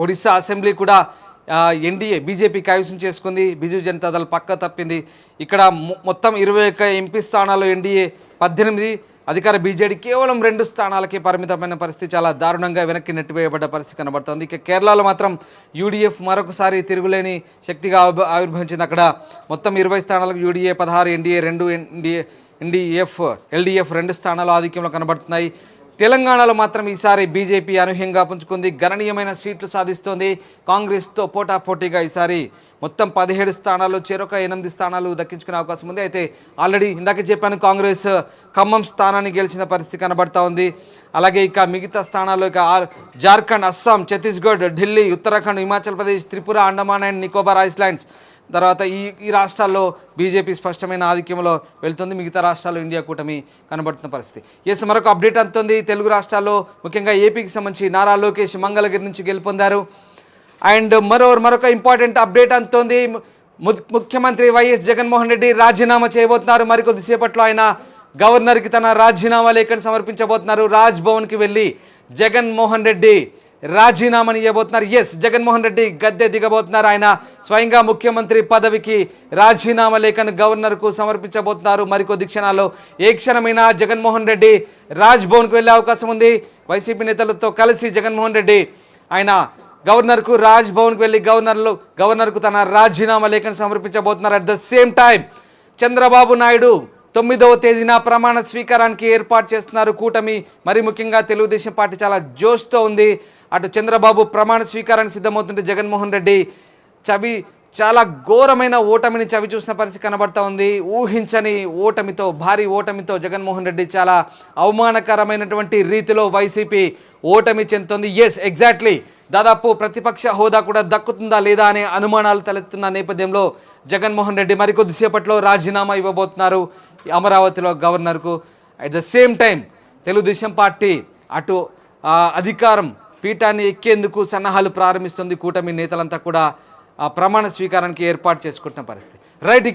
Odisha assembly కూడా NDA BJP కైవసం చేసుకుంది. బిజు జనతాదళ్ పక్క తప్పింది. ఇక్కడ మొత్తం 21 ఎంపీ స్థానాలు ఎన్డీఏ 18, అధికార బీజేడీ కేవలం 2 స్థానాలకే పరిమితమైన పరిస్థితి. చాలా దారుణంగా వెనక్కి నెట్టివేయబడ్డ పరిస్థితి కనబడుతోంది. ఇక కేరళలో మాత్రం యూడీఎఫ్ మరొకసారి తిరుగులేని శక్తిగా ఆవిర్భవించింది. అక్కడ మొత్తం 20 స్థానాలకు యూడీఏ 16, ఎన్డీఏ 2, ఎల్డీఎఫ్ 2 స్థానాలు ఆధిక్యంలో కనబడుతున్నాయి. తెలంగాణలో మాత్రం ఈసారి బీజేపీ అనూహ్యంగా పుంజుకుంది. గణనీయమైన సీట్లు సాధిస్తోంది. కాంగ్రెస్తో పోటాపోటీగా ఈసారి మొత్తం 17 స్థానాలు, చెరొక 8 స్థానాలు దక్కించుకునే అవకాశం ఉంది. అయితే ఆల్రెడీ ఇందాక చెప్పాను, కాంగ్రెస్ ఖమ్మం స్థానాన్ని గెలిచిన పరిస్థితి కనబడతా ఉంది. అలాగే ఇక మిగతా స్థానాల్లో ఇక జార్ఖండ్, అస్సాం, ఛత్తీస్గఢ్, ఢిల్లీ, ఉత్తరాఖండ్, హిమాచల్ ప్రదేశ్, త్రిపుర, అండమాన్ అండ్ నికోబార్ ఐలాండ్స్ తర్వాత ఈ రాష్ట్రాల్లో బీజేపీ స్పష్టమైన ఆధిక్యంలో వెళ్తుంది. మిగతా రాష్ట్రాల్లో ఇండియా కూటమి కనబడుతున్న పరిస్థితి. మరొక అప్డేట్ అందుతుంది. తెలుగు రాష్ట్రాల్లో ముఖ్యంగా ఏపీకి సంబంధించి నారా లోకేష్ మంగళగిరి నుంచి గెలుపొందారు. అండ్ మరొక ఇంపార్టెంట్ అప్డేట్ అందుతోంది. ముఖ్యమంత్రి వైఎస్ జగన్మోహన్ రెడ్డి రాజీనామా చేయబోతున్నారు. మరికొద్దిసేపట్లో ఆయన గవర్నర్కి తన రాజీనామా లేఖను సమర్పించబోతున్నారు. రాజ్ భవన్కి వెళ్ళి జగన్మోహన్ రెడ్డి రాజీనామాని ఇవ్వబోతున్నారు. జగన్మోహన్ రెడ్డి గద్దె దిగబోతున్నారు. ఆయన స్వయంగా ముఖ్యమంత్రి పదవికి రాజీనామా లేఖను గవర్నర్కు సమర్పించబోతున్నారు. మరికొద్ది క్షణాల్లో ఏ క్షణమైనా జగన్మోహన్ రెడ్డి రాజ్ భవన్కు వెళ్ళే అవకాశం ఉంది. వైసీపీ నేతలతో కలిసి జగన్మోహన్ రెడ్డి ఆయన గవర్నర్కు రాజ్ భవన్కు వెళ్ళి గవర్నర్కు తన రాజీనామా లేఖను సమర్పించబోతున్నారు. At the same time Chandrababu Naidu 9వ తేదీన ప్రమాణ స్వీకారానికి ఏర్పాటు చేస్తున్నారు కూటమి. మరి ముఖ్యంగా తెలుగుదేశం పార్టీ చాలా జోష్తో ఉంది. అటు చంద్రబాబు ప్రమాణ స్వీకారానికి సిద్ధమవుతుంటే జగన్మోహన్ రెడ్డి చాలా ఘోరమైన ఓటమిని చవి చూసిన పరిస్థితి కనబడతా ఉంది. ఊహించని ఓటమితో, భారీ ఓటమితో జగన్మోహన్ రెడ్డి చాలా అవమానకరమైనటువంటి రీతిలో వైసీపీ ఓటమి చెందుతుంది. ఎగ్జాక్ట్లీ దాదాపు ప్రతిపక్ష హోదా కూడా దక్కుతుందా లేదా అనే అనుమానాలు తలెత్తున్న నేపథ్యంలో జగన్మోహన్ రెడ్డి మరికొద్దిసేపట్లో రాజీనామా ఇవ్వబోతున్నారు అమరావతిలో గవర్నర్కు. At the same time Telugu Desam party అటు అధికారం పీఠాన్ని ఎక్కేందుకు సన్నాహాలు ప్రారంభిస్తుంది. కూటమి నేతలంతా కూడా ప్రమాణ స్వీకారానికి ఏర్పాటు చేసుకుంటున్న పరిస్థితి. రైట్. ఇక